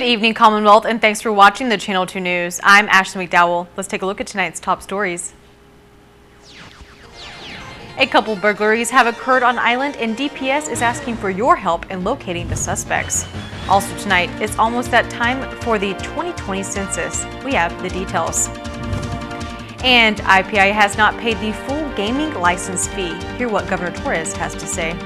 evening, Commonwealth, and thanks for watching the Channel 2 News. I'm Ashley McDowell. Let's take a look at tonight's top stories. A couple burglaries have occurred on island, and DPS is asking for your help in locating the suspects. Also tonight, it's almost that time for the 2020 census. We have the details. And IPI has not paid the full gaming license fee. Hear what Governor Torres has to say.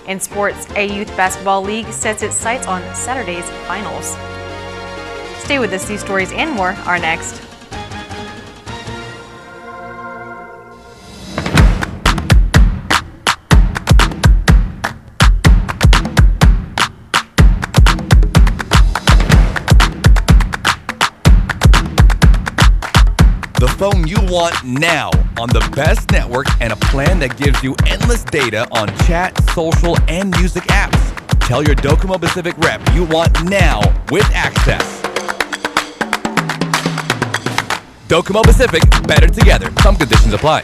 In sports, a youth basketball league sets its sights on Saturday's finals. Stay with us, these stories and more are next. The phone you want now on the best network and a plan that gives you endless data on chat, social, and music apps. Tell your Docomo Pacific rep you want now with access. Docomo Pacific, better together. Some conditions apply.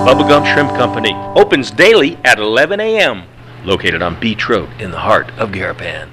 Bubblegum Shrimp Company opens daily at 11 a.m. Located on Beach Road in the heart of Garapan.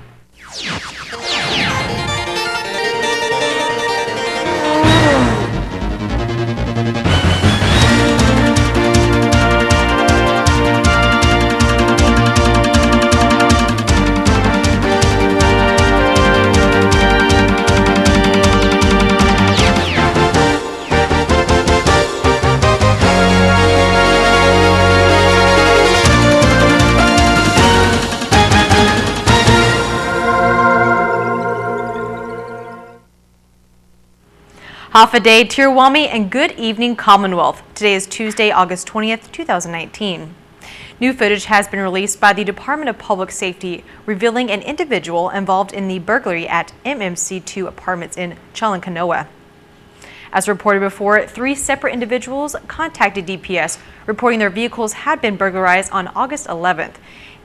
Half a day, Tirwami, and good evening, Commonwealth. Today is Tuesday, August 20th, 2019. New footage has been released by the Department of Public Safety revealing an individual involved in the burglary at MMC2 apartments in Chalankanoa. As reported before, 3 separate individuals contacted DPS reporting their vehicles had been burglarized on August 11th.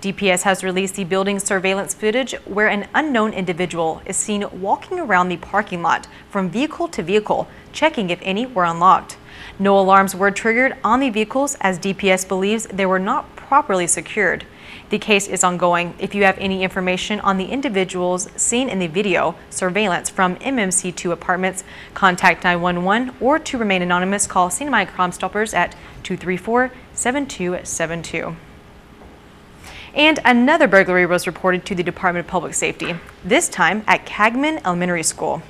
DPS has released the building surveillance footage where an unknown individual is seen walking around the parking lot from vehicle to vehicle, checking if any were unlocked. No alarms were triggered on the vehicles as DPS believes they were not properly secured. The case is ongoing. If you have any information on the individuals seen in the video surveillance from MMC2 apartments, contact 911 or to remain anonymous, call CNMI Crime Stoppers at 234-7272. And another burglary was reported to the Department of Public Safety, this time at Cagman Elementary School.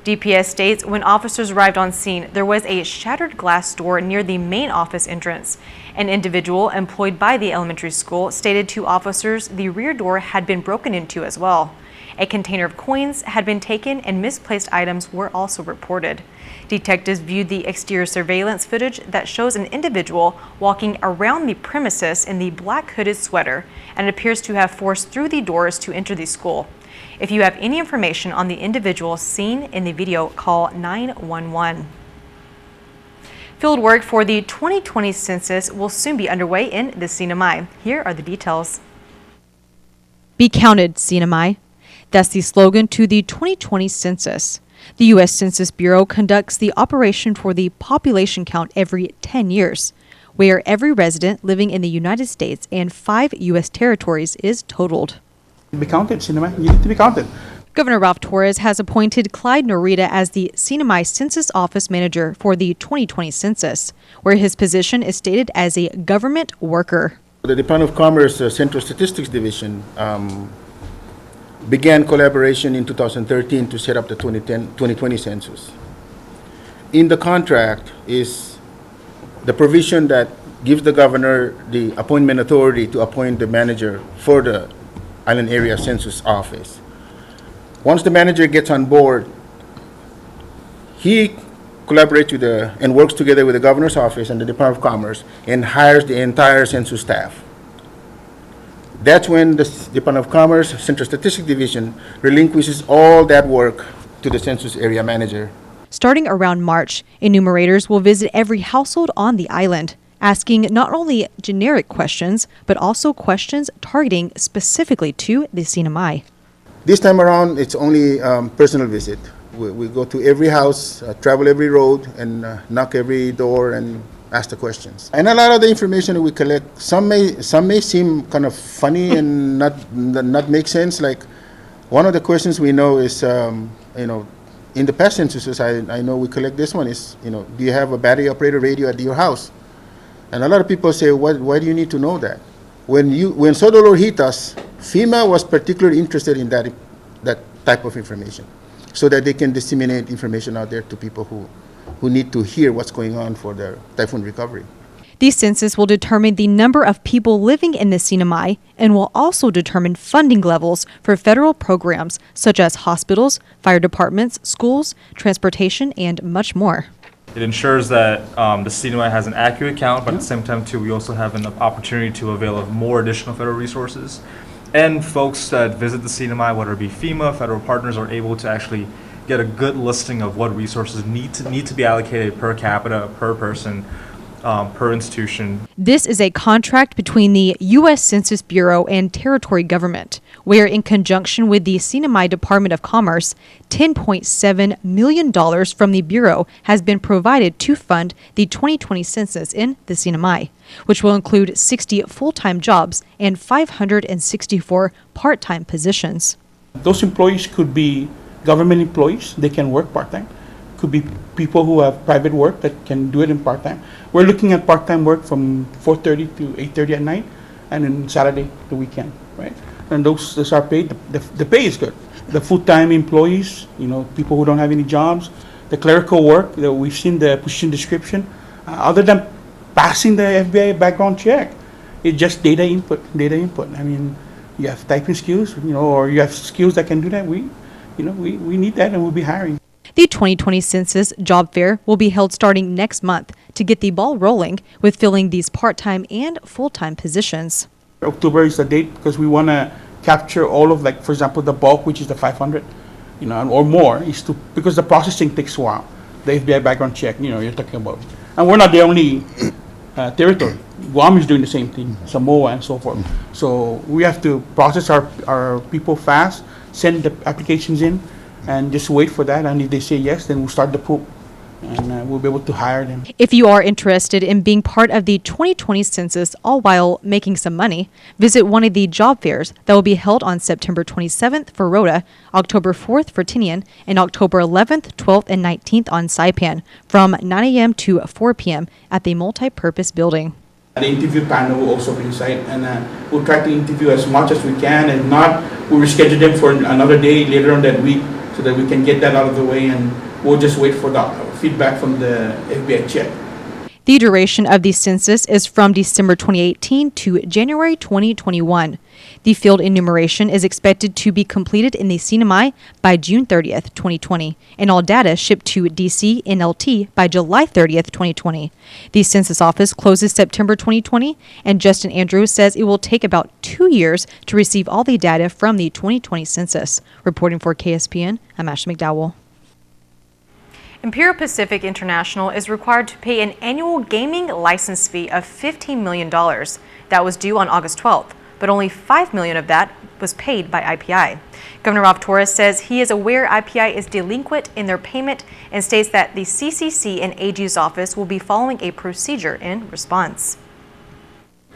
DPS states when officers arrived on scene, there was a shattered glass door near the main office entrance. An individual employed by the elementary school stated to officers the rear door had been broken into as well. A container of coins had been taken and misplaced items were also reported. Detectives viewed the exterior surveillance footage that shows an individual walking around the premises in the black hooded sweater and appears to have forced through the doors to enter the school. If you have any information on the individual seen in the video, call 911. Field work for the 2020 census will soon be underway in the CNMI. Here are the details. Be counted, CNMI. That's the slogan to the 2020 census. The U.S. Census Bureau conducts the operation for the population count every 10 years, where every resident living in the United States and 5 U.S. territories is totaled. Be counted, CNMI. You need to be counted. Governor Ralph Torres has appointed Clyde Norita as the CNMI Census Office Manager for the 2020 census, where his position is stated as a government worker. The Department of Commerce Central Statistics Division began collaboration in 2013 to set up the 2020 census. In the contract is the provision that gives the governor the appointment authority to appoint the manager for the Island Area Census Office. Once the manager gets on board, he collaborates with and works together with the governor's office and the Department of Commerce and hires the entire census staff. That's when the Department of Commerce Central Statistics Division relinquishes all that work to the census area manager Starting around March, enumerators will visit every household on the island, asking not only generic questions, but also questions targeting specifically to the Sinamay. This time around, it's only personal visit. We go to every house, travel every road, and knock every door and ask the questions. And a lot of the information that we collect, some may seem kind of funny and not make sense. Like one of the questions we know is, in the past censuses, I know we collect this one is, do you have a battery operated radio at your house? And a lot of people say, why do you need to know that? When Sodolor hit us, FEMA was particularly interested in that type of information, so that they can disseminate information out there to people who need to hear what's going on for their typhoon recovery. The census will determine the number of people living in the Sinamay and will also determine funding levels for federal programs such as hospitals, fire departments, schools, transportation, and much more. It ensures that the Sinamay has an accurate count, but at the same time, too, we also have an opportunity to avail of more additional federal resources. And folks that visit the Sinamay, whether it be FEMA, federal partners, are able to actually get a good listing of what resources need to be allocated per capita, per person, per institution. This is a contract between the U.S. Census Bureau and territory government, where in conjunction with the Sinamay Department of Commerce, $10.7 million from the Bureau has been provided to fund the 2020 census in the Sinamay, which will include 60 full-time jobs and 564 part-time positions. Those employees could be government employees, they can work part-time. Could be people who have private work that can do it in part-time. We're looking at part-time work from 4:30 to 8:30 at night, and then Saturday, the weekend, right? And those are paid. The pay is good. The full-time employees, people who don't have any jobs, the clerical work that we've seen the position description, other than passing the FBI background check, it's just data input. I mean, you have typing skills, or you have skills that can do that. We need that, and we'll be hiring. The 2020 census job fair will be held starting next month to get the ball rolling with filling these part-time and full-time positions. October is the date because we want to capture all of, like, for example, the bulk, which is the 500, or more, because the processing takes a while. The FBI background check, you're talking about. And we're not the only territory. Guam is doing the same thing, Samoa and so forth. So we have to process our people fast, send the applications in, and just wait for that. And if they say yes, then we'll start the pool, and we'll be able to hire them. If you are interested in being part of the 2020 census, all while making some money, visit one of the job fairs that will be held on September 27th for Rota, October 4th for Tinian, and October 11th, 12th, and 19th on Saipan from 9 a.m. to 4 p.m. at the multi-purpose building. The interview panel will also be inside, and we'll try to interview as much as we can, and not, we'll reschedule them for another day later on that week so that we can get that out of the way, and we'll just wait for the feedback from the FBI check. The duration of the census is from December 2018 to January 2021. The field enumeration is expected to be completed in the Sinamay by June 30th, 2020, and all data shipped to DC NLT by July 30th, 2020. The census office closes September 2020, and Justin Andrews says it will take about 2 years to receive all the data from the 2020 census. Reporting for KSPN, I'm Ashley McDowell. Imperial Pacific International is required to pay an annual gaming license fee of $15 million. That was due on August 12th, but only $5 million of that was paid by IPI. Governor Rob Torres says he is aware IPI is delinquent in their payment and states that the CCC and AG's office will be following a procedure in response.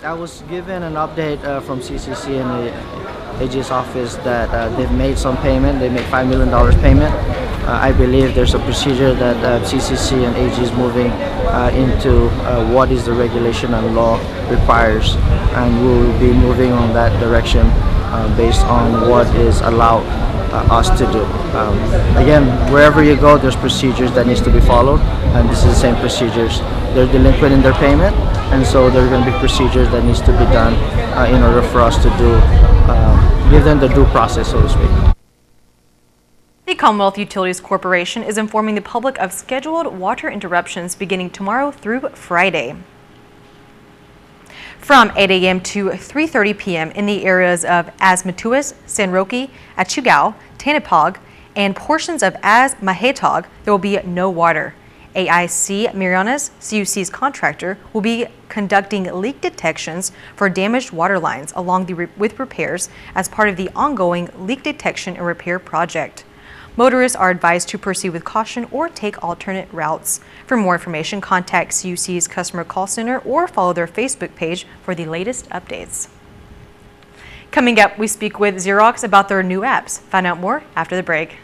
I was given an update from CCC and the AG's office that they've made some payment. They made $5 million payment. I believe there's a procedure that CCC and AG is moving into what is the regulation and law requires, and we will be moving on that direction based on what is allowed us to do. Again, wherever you go, there's procedures that needs to be followed, and this is the same procedures. They're delinquent in their payment, and so there are going to be procedures that needs to be done in order for us to give them the due process, so to speak. The Commonwealth Utilities Corporation is informing the public of scheduled water interruptions beginning tomorrow through Friday. From 8 a.m. to 3:30 p.m. in the areas of Asmatuas, San Roque, Achugao, Tanipog, and portions of As Mahetog, there will be no water. AIC Marianas, CUC's contractor, will be conducting leak detections for damaged water lines along with repairs as part of the ongoing leak detection and repair project. Motorists are advised to proceed with caution or take alternate routes. For more information, contact CUC's customer call center or follow their Facebook page for the latest updates. Coming up, we speak with Xerox about their new apps. Find out more after the break.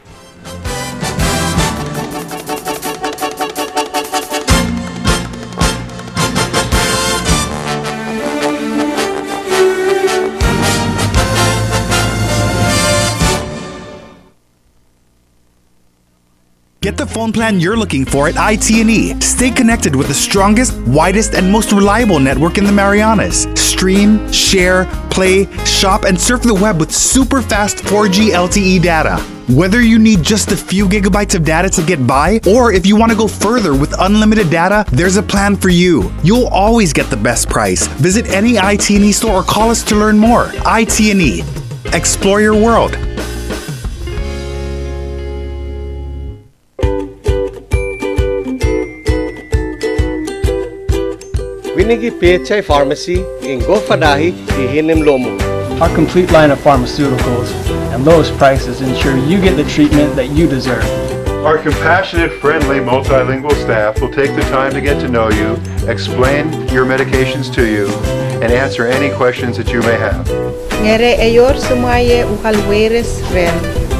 Get the phone plan you're looking for at IT&E. Stay connected with the strongest, widest, and most reliable network in the Marianas. Stream, share, play, shop, and surf the web with super fast 4G LTE data. Whether you need just a few gigabytes of data to get by, or if you want to go further with unlimited data, there's a plan for you. You'll always get the best price. Visit any IT&E store or call us to learn more. IT&E. Explore your world. Winigi Pechay Pharmacy in Gofadahi, Ihinim Lomu. Our complete line of pharmaceuticals and lowest prices ensure you get the treatment that you deserve. Our compassionate, friendly, multilingual staff will take the time to get to know you, explain your medications to you, and answer any questions that you may have. Ngere ayor sumaye uhalweres ren,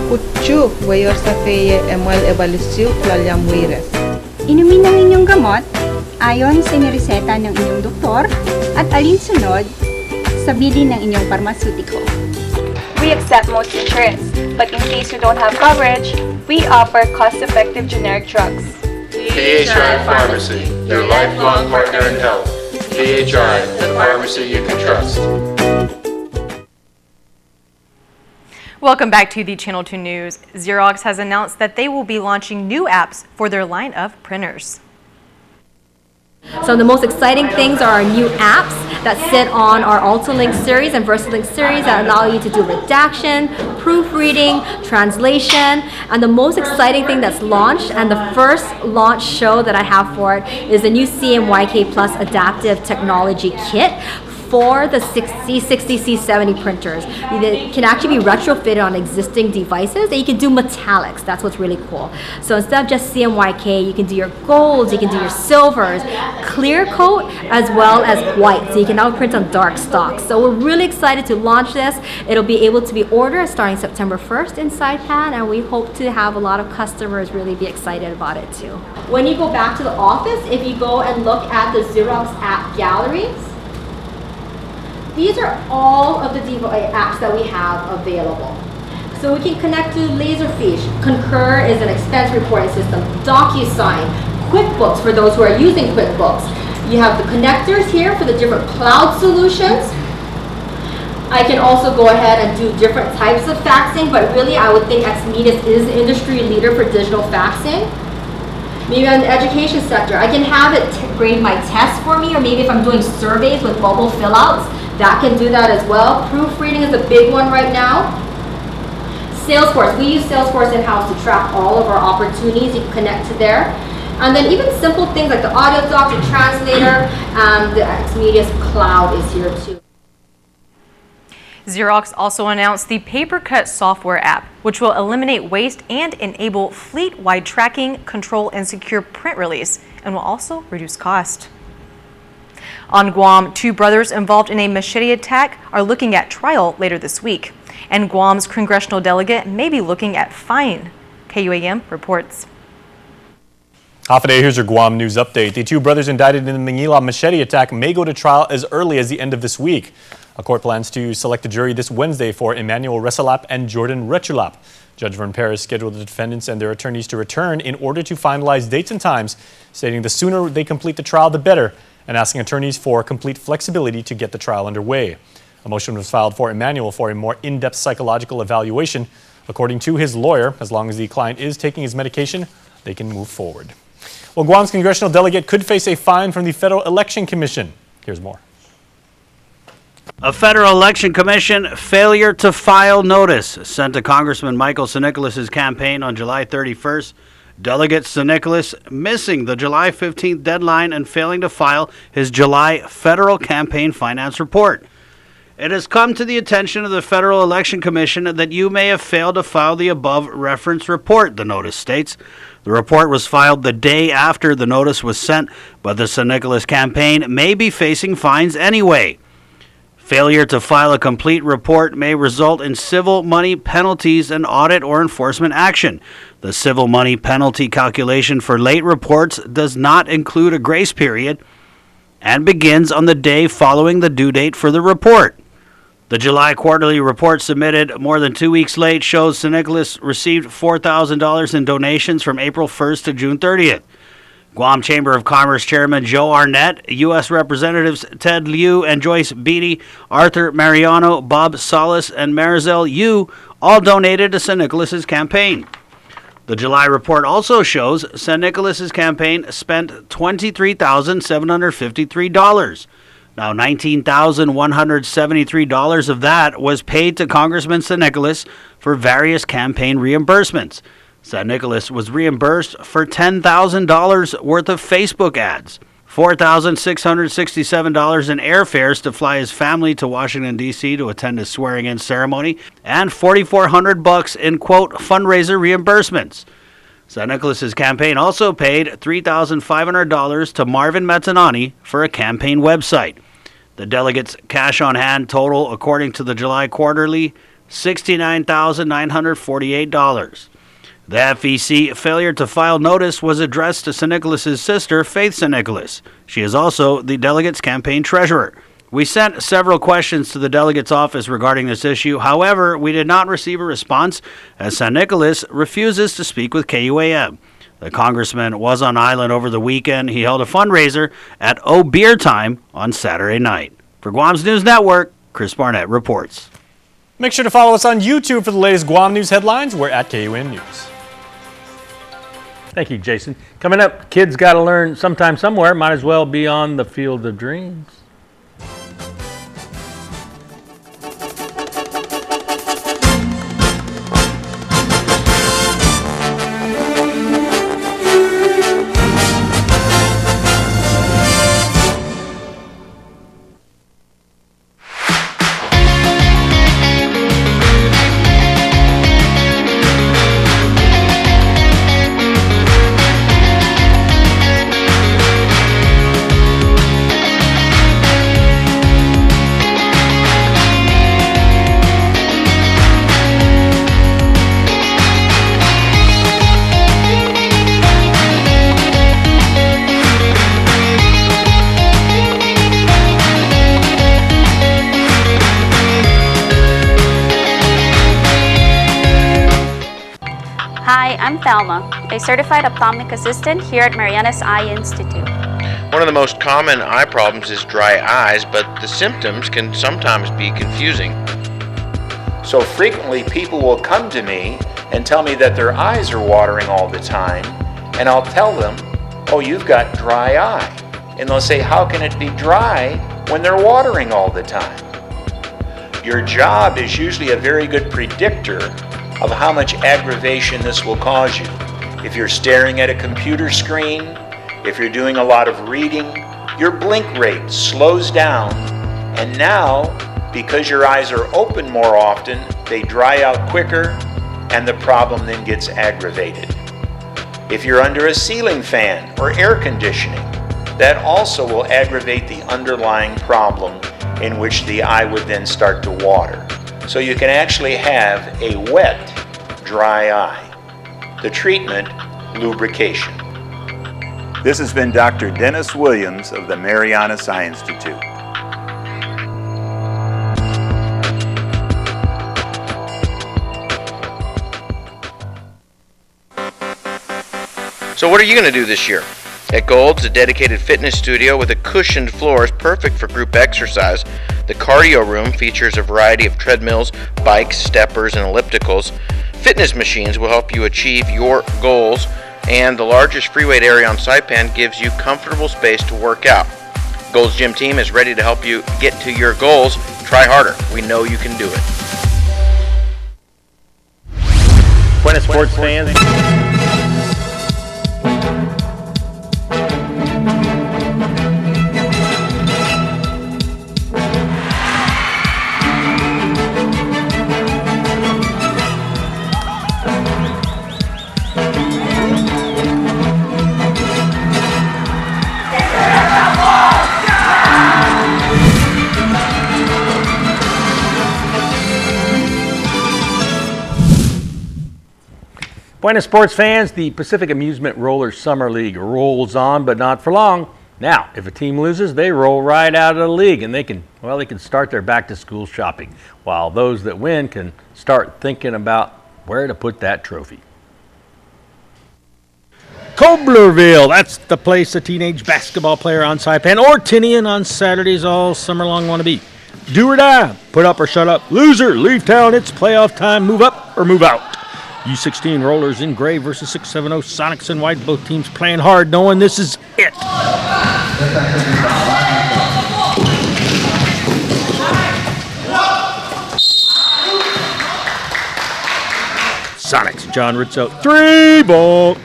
kutsu wayor safeye emal ebalisyu klalyamweres. Inumin ng inyong gamot ayon sa inireseta ng inyong doktor at alinsunod sa bilin ng inyong pharmaceutical. We accept most insurance, but in case you don't have coverage, we offer cost-effective generic drugs. KHI Pharmacy, your lifelong partner in health. KHI, the pharmacy you can trust. Welcome back to the Channel 2 News. Xerox has announced that they will be launching new apps for their line of printers. Some of the most exciting things are our new apps that sit on our AltaLink series and VersaLink series that allow you to do redaction, proofreading, translation, and the most exciting thing that's launched and the first launch show that I have for it is the new CMYK Plus Adaptive Technology Kit for the C60, C70 printers. It can actually be retrofitted on existing devices and you can do metallics. That's what's really cool. So instead of just CMYK, you can do your golds, you can do your silvers, clear coat, as well as white. So you can now print on dark stock. So we're really excited to launch this. It'll be able to be ordered starting September 1st in Saipan, and we hope to have a lot of customers really be excited about it too. When you go back to the office, if you go and look at the Xerox app galleries, these are all of the apps that we have available. So we can connect to Laserfish. Concur is an expense reporting system. DocuSign, QuickBooks for those who are using QuickBooks. You have the connectors here for the different cloud solutions. I can also go ahead and do different types of faxing, but really I would think Xmedis is the industry leader for digital faxing. Maybe in the education sector, I can have it grade my tests for me, or maybe if I'm doing surveys with mobile fill-outs, that can do that as well. Proofreading is a big one right now. Salesforce, we use Salesforce in-house to track all of our opportunities. You can connect to there. And then even simple things like the audio doc, the translator, and the Xmedis cloud is here too. Xerox also announced the PaperCut software app, which will eliminate waste and enable fleet-wide tracking, control, and secure print release, and will also reduce cost. On Guam, 2 brothers involved in a machete attack are looking at trial later this week, and Guam's congressional delegate may be looking at fine. KUAM reports. Half a day, here's your Guam news update. The 2 brothers indicted in the Manila machete attack may go to trial as early as the end of this week. A court plans to select a jury this Wednesday for Emmanuel Resalap and Jordan Retulap. Judge Vern Perez scheduled the defendants and their attorneys to return in order to finalize dates and times, stating the sooner they complete the trial, the better, and asking attorneys for complete flexibility to get the trial underway. A motion was filed for Emmanuel for a more in-depth psychological evaluation. According to his lawyer, as long as the client is taking his medication, they can move forward. Well, Guam's congressional delegate could face a fine from the Federal Election Commission. Here's more. A Federal Election Commission failure to file notice sent to Congressman Michael Sinicolas' campaign on July 31st. Delegate Sinicolas missing the July 15th deadline and failing to file his July federal campaign finance report. It has come to the attention of the Federal Election Commission that you may have failed to file the above reference report, the notice states. The report was filed the day after the notice was sent, but the Sinicolas campaign may be facing fines anyway. Failure to file a complete report may result in civil money penalties and audit or enforcement action. The civil money penalty calculation for late reports does not include a grace period and begins on the day following the due date for the report. The July quarterly report submitted more than 2 weeks late shows Sinicolas received $4,000 in donations from April 1st to June 30th. Guam Chamber of Commerce Chairman Joe Arnett, U.S. Representatives Ted Liu and Joyce Beatty, Arthur Mariano, Bob Salas, and Marisol Yu all donated to Sinicolas' campaign. The July report also shows Sinicolas' campaign spent $23,753. Now, $19,173 of that was paid to Congressman Sinicolas for various campaign reimbursements. Sinicolas was reimbursed for $10,000 worth of Facebook ads, $4,667 in airfares to fly his family to Washington, D.C. to attend his swearing-in ceremony, and $4,400 in, quote, fundraiser reimbursements. Sinicolas' campaign also paid $3,500 to Marvin Metanani for a campaign website. The delegates' cash on hand total, according to the July quarterly, $69,948. The FEC failure to file notice was addressed to Sinicolas' sister, Faith Sinicolas. She is also the delegate's campaign treasurer. We sent several questions to the delegate's office regarding this issue. However, we did not receive a response as Sinicolas refuses to speak with KUAM. The congressman was on island over the weekend. He held a fundraiser at O Beer Time on Saturday night. For Guam's News Network, Chris Barnett reports. Make sure to follow us on YouTube for the latest Guam News headlines. We're at KUAM News. Thank you, Jason. Coming up, kids got to learn sometime somewhere. Might as well be on the Field of Dreams. Hi, I'm Thelma, a certified ophthalmic assistant here at Mariana's Eye Institute. One of the most common eye problems is dry eyes, but the symptoms can sometimes be confusing. So frequently people will come to me and tell me that their eyes are watering all the time, and I'll tell them, oh, you've got dry eye. And they'll say, how can it be dry when they're watering all the time? Your job is usually a very good predictor of how much aggravation this will cause you. If you're staring at a computer screen, if you're doing a lot of reading, your blink rate slows down, and now, because your eyes are open more often, they dry out quicker, and the problem then gets aggravated. If you're under a ceiling fan or air conditioning, that also will aggravate the underlying problem in which the eye would then start to water. So you can actually have a wet, dry eye. The treatment, lubrication. This has been Dr. Dennis Williams of the Mariana's Eye Institute. So what are you going to do this year? At Gold's, a dedicated fitness studio with a cushioned floor is perfect for group exercise. The cardio room features a variety of treadmills, bikes, steppers, and ellipticals. Fitness machines will help you achieve your goals, and the largest free weight area on Saipan gives you comfortable space to work out. Gold's Gym team is ready to help you get to your goals. Try harder. We know you can do it. Buena sports fans. Buena sports fans, the Pacific Amusement Roller Summer League rolls on, but not for long. Now, if a team loses, they roll right out of the league, and they can start their back-to-school shopping, while those that win can start thinking about where to put that trophy. Coblerville, that's the place a teenage basketball player on Saipan or Tinian on Saturdays all summer long want to be. Do or die, put up or shut up. Loser, leave town, it's playoff time, move up or move out. U16 Rollers in gray versus 670 Sonics in white. Both teams playing hard, knowing this is it. Sonics, John Rizzo, 3-ball.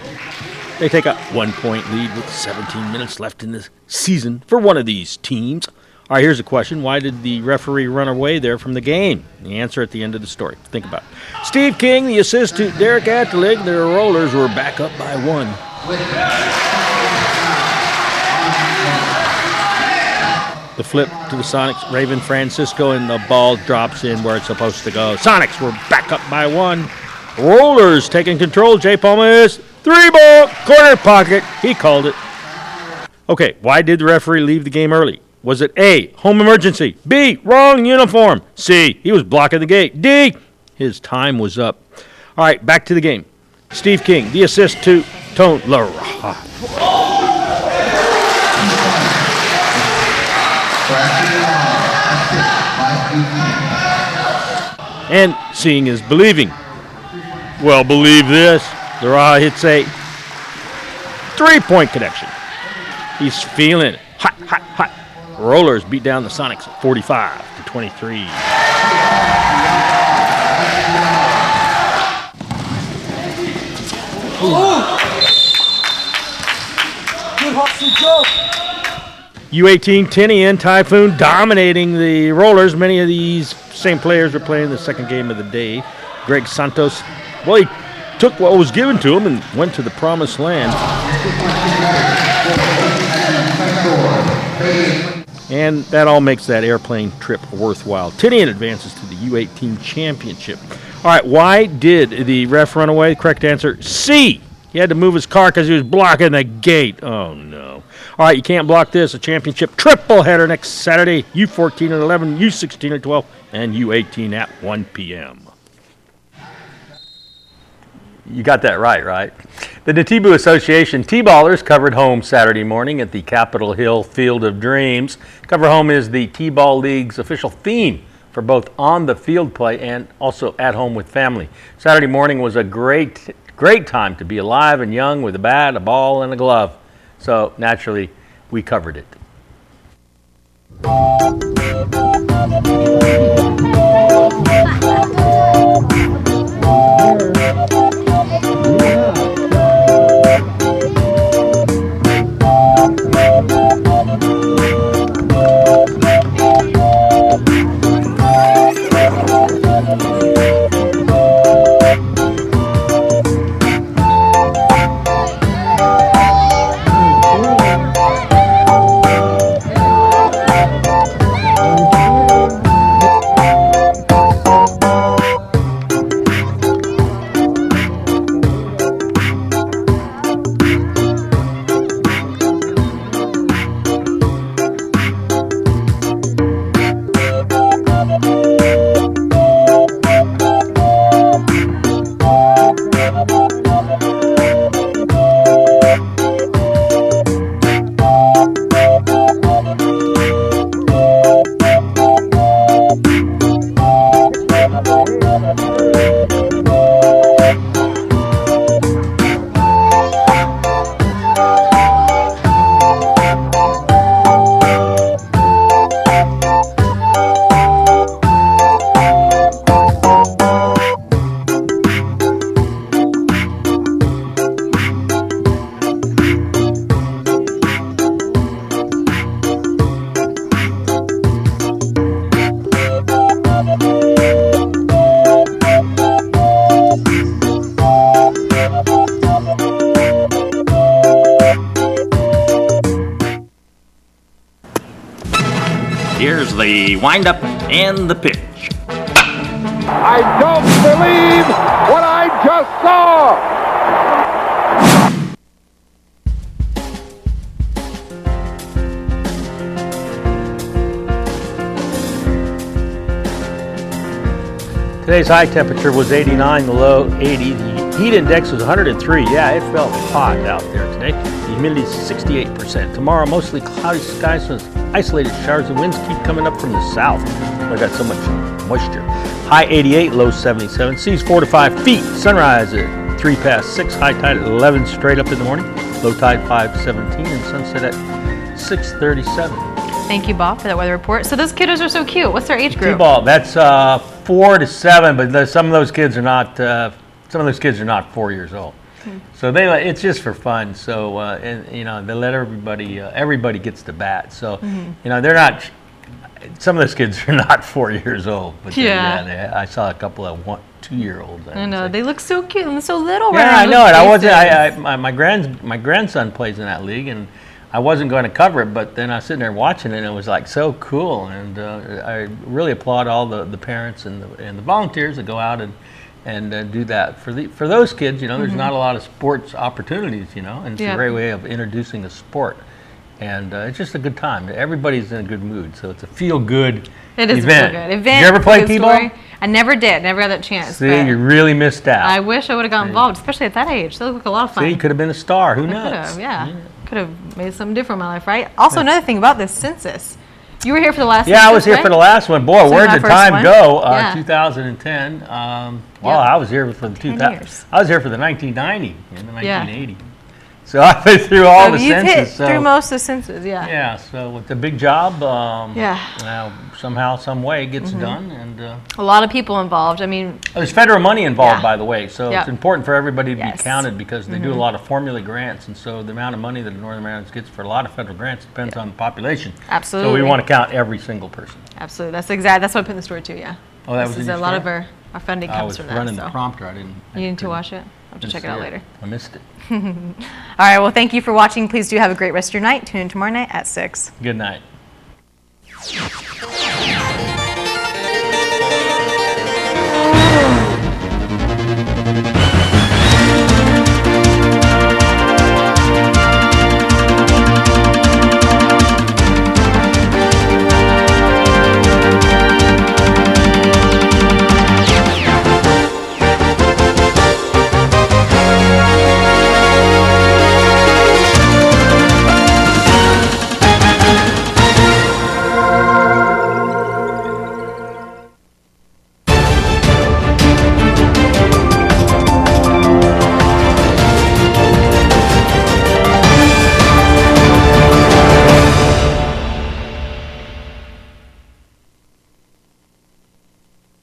They take a 1-point lead with 17 minutes left in the season for one of these teams. All right, here's a question. Why did the referee run away there from the game? The answer at the end of the story. Think about it. Steve King, the assist to Derek Atlig. Their Rollers were back up by 1. The flip to the Sonics, Raven Francisco, and the ball drops in where it's supposed to go. Sonics were back up by 1. Rollers taking control. Jay Palmas, 3-ball, corner pocket. He called it. Okay, why did the referee leave the game early? Was it A, home emergency, B, wrong uniform, C, he was blocking the gate, D, his time was up. All right, back to the game. Steve King, the assist to Tone Lara. And seeing is believing. Well, believe this. Lara hits a 3-point connection. He's feeling it. Hot, hot, hot. Rollers beat down the Sonics 45-23. U18 Tinian Typhoon dominating the Rollers. Many of these same players are playing the second game of the day. Greg Santos, well, he took what was given to him and went to the promised land. And that all makes that airplane trip worthwhile. Tinian advances to the U18 championship. All right, why did the ref run away? Correct answer, C. He had to move his car because he was blocking the gate. Oh, no. All right, you can't block this. A championship triple header next Saturday. U14 at 11, U16 at 12, and U18 at 1 p.m. You got that right? The Natibu Association T-Ballers covered home Saturday morning at the Capitol Hill Field of Dreams. Cover home is the T-Ball League's official theme for both on-the-field play and also at home with family. Saturday morning was a great time to be alive and young with a bat, a ball, and a glove. So naturally, we covered it. the windup and the pitch. I don't believe what I just saw! Today's high temperature was 89, the low 80. The heat index was 103. Yeah, it felt hot out there today. The humidity is 68%. Tomorrow, mostly cloudy skies with isolated showers. The winds keep coming up from the south. We got so much moisture. High 88, low 77. Seas 4 to 5 feet. Sunrise at 3 past 6. High tide at 11 straight up in the morning. Low tide 5:17 and sunset at 6:37. Thank you, Bob, for that weather report. So those kiddos are so cute. What's their age group? T-ball. That's 4 to 7, but some of those kids are not. Some of those kids are not 4 years old. So it's just for fun. So and they let everybody gets to bat. So they're not. Some of those kids are not 4 years old. But I saw a couple of 2-year-olds. I know they look so cute and so little. Yeah, I know it. I wasn't. My grandson plays in that league, and I wasn't going to cover it, but then I was sitting there watching it, and it was like so cool. And I really applaud all the parents and the volunteers that go out and do that for those kids. There's not a lot of sports opportunities, and it's a great way of introducing a sport. And it's just a good time. Everybody's in a good mood, so it's a feel-good event. It is a feel-good event. Did you ever play T-ball? I never did. Never got that chance. See, you really missed out. I wish I would have got involved, especially at that age. That looked like a lot of fun. See, you could have been a star. Who knows? Could have, yeah. Could have made something different in my life, right? Also, another thing about this census. You were here for the last census, I was here for the last one. Boy, so where did the time go? Yeah. 2010. I was here for the 2000. I was here for the 1990 and the 1980. So I've been through all the census. Through most of the census, yeah. Yeah, so it's a big job. Somehow, some way it gets done, and a lot of people involved. I mean, there's federal money involved, by the way. So it's important for everybody to be Yes. counted because they do a lot of formula grants, and so the amount of money that the Northern Marianas gets for a lot of federal grants depends on the population. Absolutely. So we want to count every single person. Absolutely. That's what I put in the story too. Yeah. Oh, that was in your a lot of story? our funding comes from that. I was running the prompter. I didn't. You need to watch it. I'll have to check it out later. I missed it. All right. Well, thank you for watching. Please do have a great rest of your night. Tune in tomorrow night at 6. Good night.